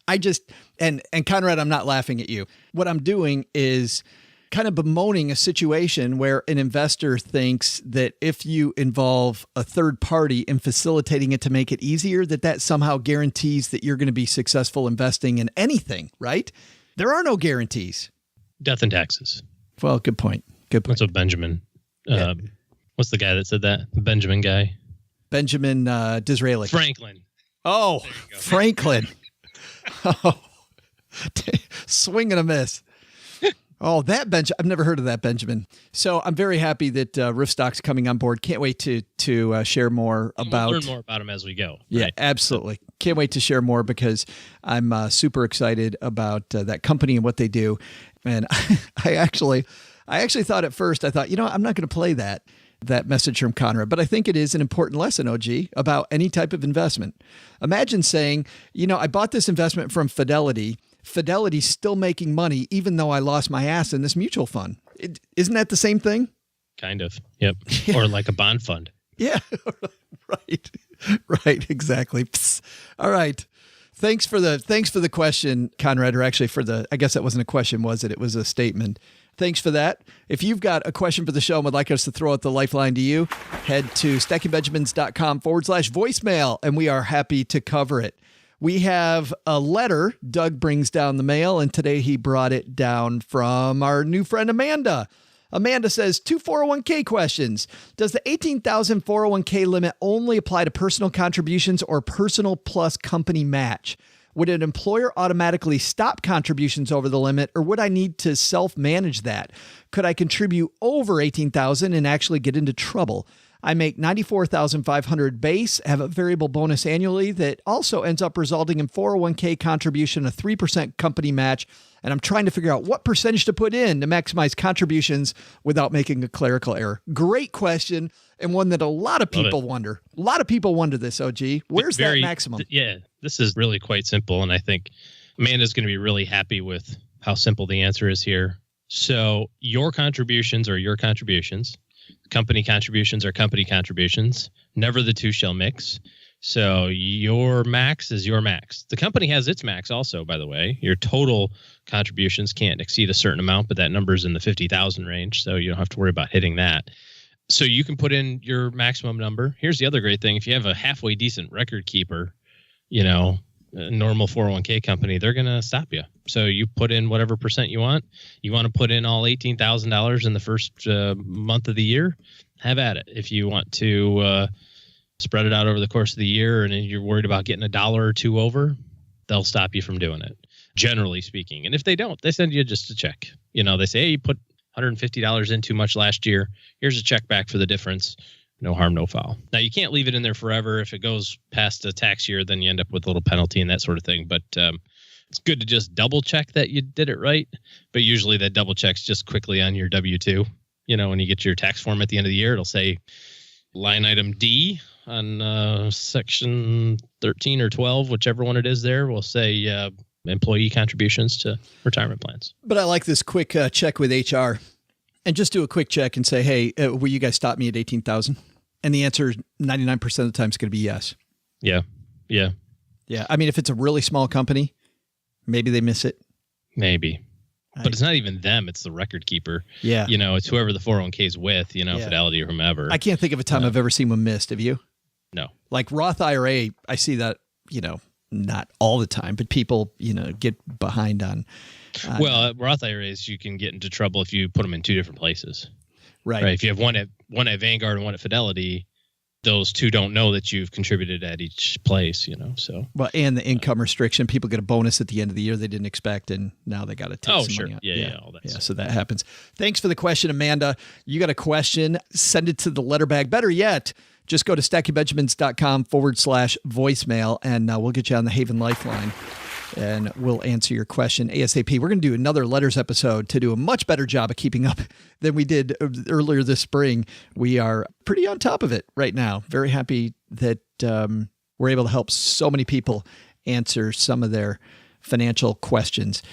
I just, and Conrad, I'm not laughing at you. What I'm doing is kind of bemoaning a situation where an investor thinks that if you involve a third party in facilitating it to make it easier, that somehow guarantees that you're going to be successful investing in anything, right? There are no guarantees. Death and taxes. Well, good point. Good point. That's what Benjamin, what's the guy that said that? The Benjamin guy? Benjamin Disraeli. Franklin. Oh, Franklin. Oh, swing and a miss. Oh, that I've never heard of that Benjamin. So I'm very happy that Roofstock's coming on board. Can't wait to share more about. We'll learn more about him as we go. Yeah, right? absolutely. Can't wait to share more because I'm super excited about that company and what they do. And I actually thought at first, I'm not going to play that message from Conrad, but I think it is an important lesson, OG, about any type of investment. Imagine saying, I bought this investment from Fidelity. Fidelity's still making money, even though I lost my ass in this mutual fund. Isn't that the same thing? Kind of. Yep. Or like a bond fund. Yeah. Right. Exactly. Psst. All right. Thanks for the question, Conrad, or actually I guess that wasn't a question, was it? It was a statement. Thanks for that. If you've got a question for the show and would like us to throw out the lifeline to you, head to stackingbenjamins.com/voicemail, and we are happy to cover it. We have a letter Doug brings down the mail, and today he brought it down from our new friend Amanda. Amanda says, 2 401k questions. Does the $18,000 401k limit only apply to personal contributions or personal plus company match? Would an employer automatically stop contributions over the limit, or would I need to self-manage that? Could I contribute over $18,000 and actually get into trouble? I make $94,500 base, have a variable bonus annually that also ends up resulting in 401k contribution, a 3% company match, and I'm trying to figure out what percentage to put in to maximize contributions without making a clerical error. Great question, and one that a lot of people wonder. A lot of people wonder this, OG. Where's that maximum? Yeah, this is really quite simple, and I think Amanda's going to be really happy with how simple the answer is here. So your contributions are your contributions. Company contributions are company contributions. Never the two shall mix. So your max is your max. The company has its max also, by the way. Your total contributions can't exceed a certain amount, but that number is in the 50,000 range, so you don't have to worry about hitting that. So you can put in your maximum number. Here's the other great thing. If you have a halfway decent record keeper, a normal 401k company, they're going to stop you. So you put in whatever percent you want. You want to put in all $18,000 in the first month of the year, have at it. If you want to spread it out over the course of the year and you're worried about getting $1 or $2 over, they'll stop you from doing it, generally speaking. And if they don't, they send you just a check. They say, hey, you put $150 in too much last year. Here's a check back for the difference. No harm, no foul. Now, you can't leave it in there forever. If it goes past a tax year, then you end up with a little penalty and that sort of thing. But it's good to just double check that you did it right. But usually that double check's just quickly on your W-2. When you get your tax form at the end of the year, it'll say line item D on section 13 or 12, whichever one it is there, will say employee contributions to retirement plans. But I like this quick check with HR. And just do a quick check and say, hey, will you guys stop me at 18,000? And the answer 99% of the time is going to be yes. Yeah. I mean, if it's a really small company, maybe they miss it. Maybe. But it's not even them. It's the record keeper. Yeah. It's whoever the 401k is with, Fidelity or whomever. I can't think of a time I've ever seen one missed. Have you? No. Like Roth IRA, I see that, not all the time, but people, get behind on. Well, Roth IRAs, you can get into trouble if you put them in two different places. Right. If you have one at Vanguard and one at Fidelity, those two don't know that you've contributed at each place, so. Well, and the income restriction, people get a bonus at the end of the year they didn't expect, and now they got to take some money out. Yeah, all that stuff. So that happens. Thanks for the question, Amanda. You got a question, send it to the letter bag. Better yet, just go to stackingbenjamins.com/voicemail, and we'll get you on the Haven Lifeline. And we'll answer your question ASAP. We're going to do another letters episode to do a much better job of keeping up than we did earlier this spring. We are pretty on top of it right now. Very happy that we're able to help so many people answer some of their financial questions.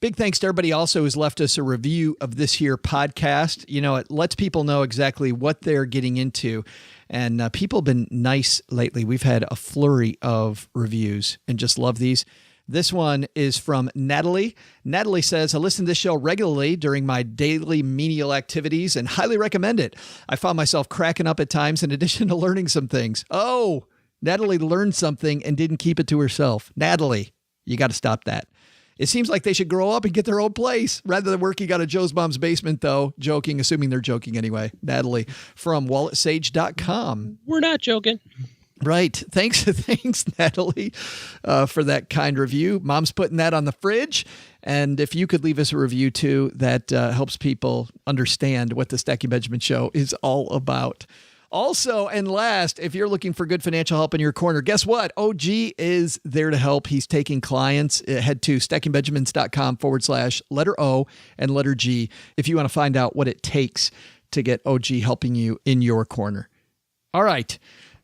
Big thanks to everybody also who's left us a review of this here podcast. It lets people know exactly what they're getting into. And people have been nice lately. We've had a flurry of reviews and just love these. This one is from Natalie. Natalie says, I listen to this show regularly during my daily menial activities and highly recommend it. I found myself cracking up at times in addition to learning some things. Oh, Natalie learned something and didn't keep it to herself. Natalie, you got to stop that. It seems like they should grow up and get their own place rather than working out of Joe's mom's basement, though. Joking, assuming they're joking anyway. Natalie from walletsage.com. We're not joking. Right. Thanks, Natalie, for that kind review. Mom's putting that on the fridge. And if you could leave us a review, too, that helps people understand what the Stacking Benjamin Show is all about. Also, and last, if you're looking for good financial help in your corner, guess what? OG is there to help. He's taking clients. Head to stackingbenjamins.com/letter O and letter G if you want to find out what it takes to get OG helping you in your corner. All right.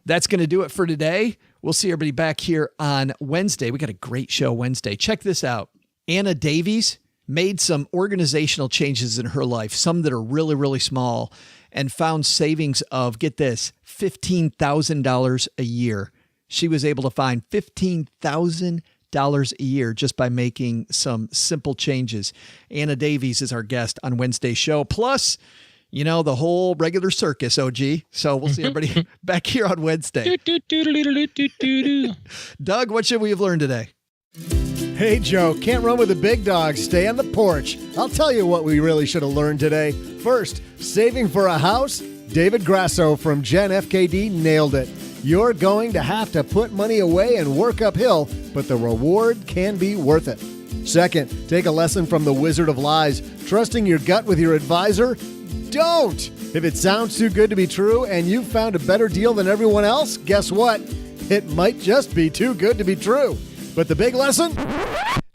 That's going to do it for today. We'll see everybody back here on Wednesday. We got a great show Wednesday. Check this out. Anna Davies made some organizational changes in her life, some that are really, really small, and found savings of, get this, $15,000 a year. She was able to find $15,000 a year just by making some simple changes. Anna Davies is our guest on Wednesday's show. Plus, you know, the whole regular circus, OG. So we'll see everybody back here on Wednesday. Doug, what should we have learned today? Hey, Joe, can't run with the big dogs. Stay on the porch. I'll tell you what we really should have learned today. First, saving for a house. David Grasso from Gen FKD nailed it. You're going to have to put money away and work uphill, but the reward can be worth it. Second, take a lesson from the Wizard of Lies. Trusting your gut with your advisor? Don't! If it sounds too good to be true and you've found a better deal than everyone else, guess what? It might just be too good to be true. But the big lesson?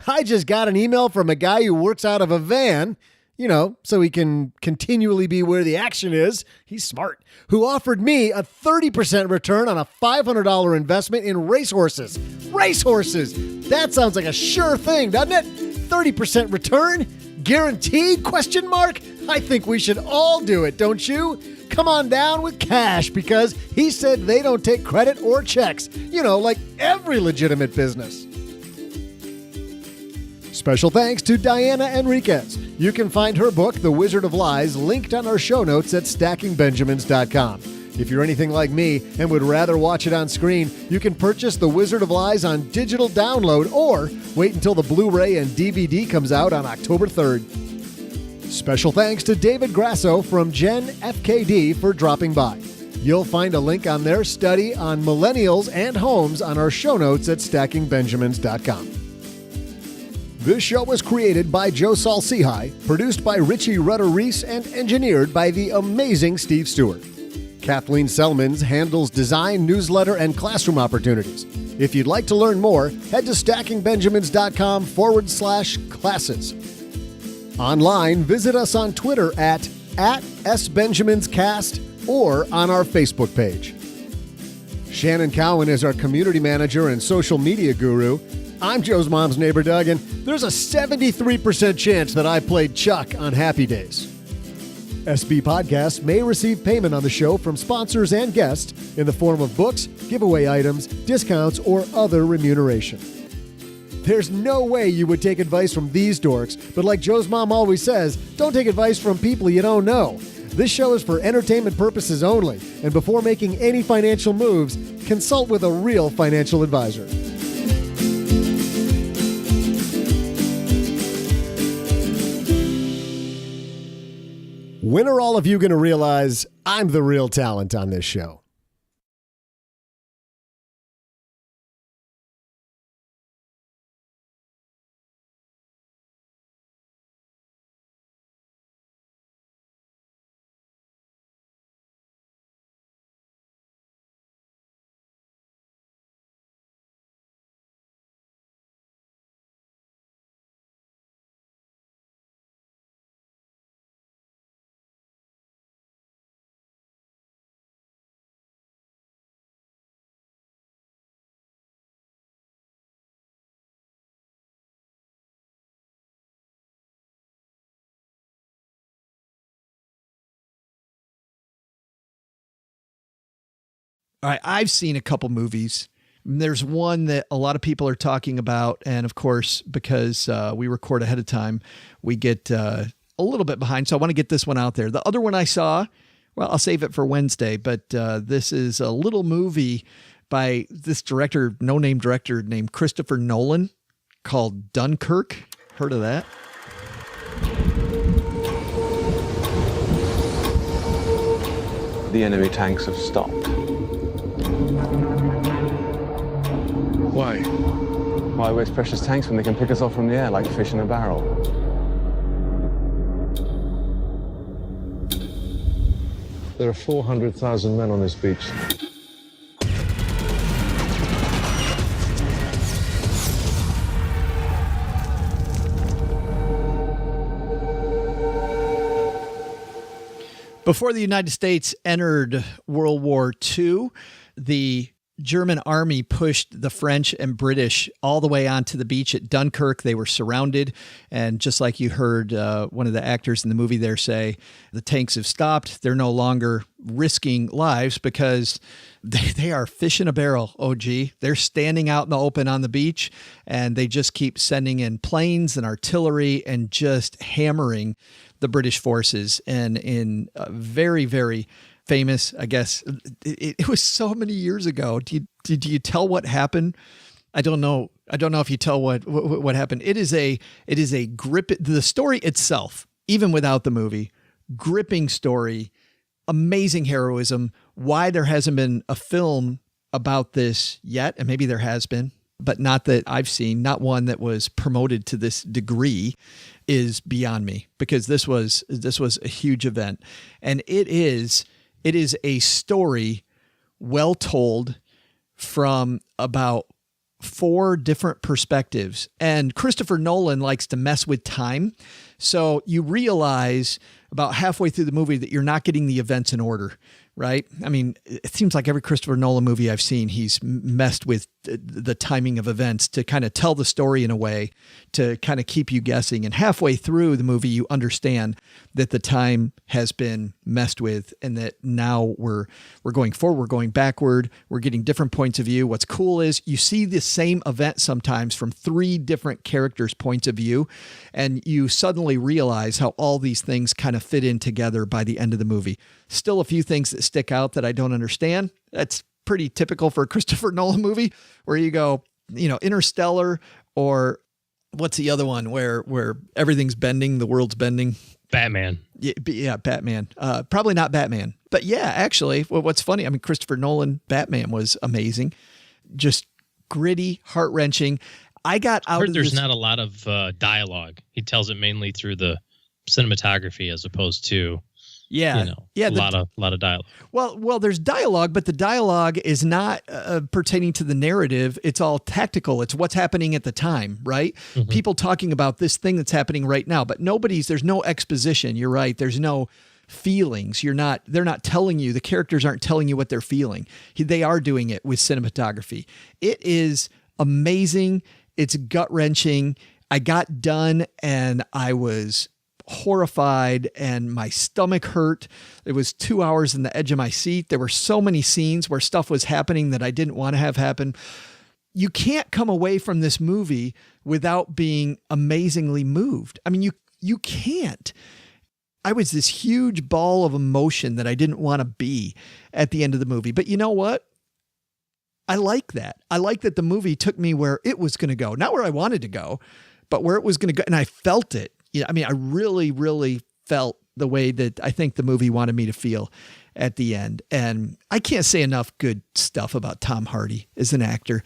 I just got an email from a guy who works out of a van, you know, so he can continually be where the action is. He's smart. Who offered me a 30% return on a $500 investment in racehorses. Racehorses! That sounds like a sure thing, doesn't it? 30% return? Guaranteed? Question mark? I think we should all do it, don't you? Come on down with cash because he said they don't take credit or checks. You know, like every legitimate business. Special thanks to Diana Henriques. You can find her book, The Wizard of Lies, linked on our show notes at stackingbenjamins.com. If you're anything like me and would rather watch it on screen, you can purchase The Wizard of Lies on digital download or wait until the Blu-ray and DVD comes out on October 3rd. Special thanks to David Grasso from Gen FKD for dropping by. You'll find a link on their study on millennials and homes on our show notes at stackingbenjamins.com. This show was created by Joe Saul-Sehy, produced by Richie Rudder-Reese, and engineered by the amazing Steve Stewart. Kathleen Selmans handles design, newsletter, and classroom opportunities. If you'd like to learn more, head to stackingbenjamins.com/classes. Online, visit us on Twitter at @SBenjaminsCast or on our Facebook page. Shannon Cowan is our community manager and social media guru. I'm Joe's mom's neighbor, Doug, and there's a 73% chance that I played Chuck on Happy Days. SB Podcasts may receive payment on the show from sponsors and guests in the form of books, giveaway items, discounts, or other remuneration. There's no way you would take advice from these dorks, but like Joe's mom always says, don't take advice from people you don't know. This show is for entertainment purposes only, and before making any financial moves, consult with a real financial advisor. When are all of you going to realize I'm the real talent on this show? All right, I've seen a couple movies There's one that a lot of people are talking about. And of course, because we record ahead of time, we get a little bit behind. So I want to get this one out there. The other one I saw, well, I'll save it for Wednesday, but this is a little movie by this director, no-name director named Christopher Nolan called Dunkirk. Heard of that? The enemy tanks have stopped. Why? Why waste precious tanks when they can pick us off from the air like fish in a barrel? There are 400,000 men on this beach. Before the United States entered World War II, the German army pushed the French and British all the way onto the beach at Dunkirk. They were surrounded. And just like you heard one of the actors in the movie there say, the tanks have stopped. They're no longer risking lives because they are fish in a barrel, OG. They're standing out in the open on the beach, and they just keep sending in planes and artillery and just hammering the British forces. And in a very, very famous, I guess, it was so many years ago. Did you tell what happened? I don't know. I don't know if you tell what happened. It is a the story itself, even without the movie, gripping story, amazing heroism. Why there hasn't been a film about this yet, and maybe there has been, but not that I've seen, not one that was promoted to this degree, is beyond me, because this was a huge event. And it is a story well told from about 4 different perspectives. And Christopher Nolan likes to mess with time. So you realize about halfway through the movie that you're not getting the events in order, right? I mean, it seems like every Christopher Nolan movie I've seen, he's messed with the timing of events to kind of tell the story in a way to kind of keep you guessing. And halfway through the movie, you understand that the time has been messed with and that now we're going forward, we're going backward, we're getting different points of view. What's cool is you see the same event sometimes from 3 different characters' points of view, and you suddenly realize how all these things kind of fit in together by the end of the movie. Still a few things that stick out that I don't understand. That's pretty typical for a Christopher Nolan movie, where you go, Interstellar, or what's the other one where everything's bending, the world's bending? Batman. Yeah, Batman. Probably not Batman. But yeah, actually, what's funny, I mean, Christopher Nolan, Batman was amazing. Just gritty, heart-wrenching. I got out of there's not a lot of dialogue. He tells it mainly through the cinematography as opposed to a lot of dialogue. Well, there's dialogue, but the dialogue is not pertaining to the narrative. It's all tactical. It's what's happening at the time, right? Mm-hmm. People talking about this thing that's happening right now, but there's no exposition. You're right. There's no feelings. They're not telling you, the characters aren't telling you what they're feeling. They are doing it with cinematography. It is amazing. It's gut-wrenching. I got done and I was horrified and my stomach hurt. It was 2 hours in the edge of my seat. There were so many scenes where stuff was happening that I didn't want to have happen. You can't come away from this movie without being amazingly moved. I mean, you can't. I was this huge ball of emotion that I didn't want to be at the end of the movie. But you know what? I like that. I like that the movie took me where it was going to go. Not where I wanted to go, but where it was going to go. And I felt it. I mean, I really, really felt the way that I think the movie wanted me to feel at the end. And I can't say enough good stuff about Tom Hardy as an actor.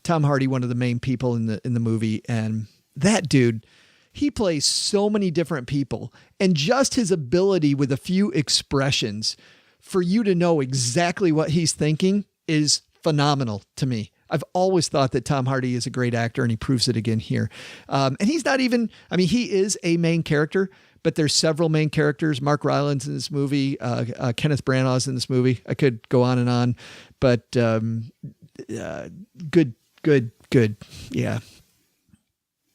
Tom Hardy, one of the main people in the movie. And that dude, he plays so many different people. And just his ability with a few expressions for you to know exactly what he's thinking is phenomenal to me. I've always thought that Tom Hardy is a great actor, and he proves it again here. And he's not even, I mean, he is a main character, but there's several main characters. Mark Rylance in this movie, Kenneth Branagh's in this movie. I could go on and on, but good. Yeah.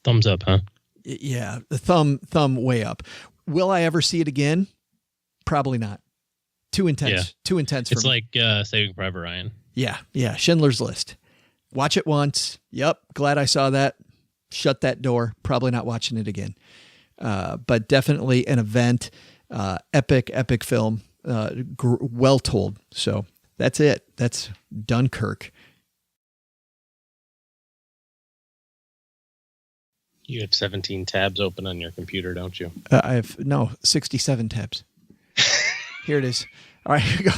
Thumbs up, huh? Yeah. The thumb way up. Will I ever see it again? Probably not. Too intense. Yeah. Too intense for me. It's like Saving Private Ryan. Yeah. Schindler's List. Watch it once. Yep. Glad I saw that. Shut that door. Probably not watching it again. But definitely an event. Epic film. Well told. So that's it. That's Dunkirk. You have 17 tabs open on your computer, don't you? I have 67 tabs. Here it is. All right, here we go.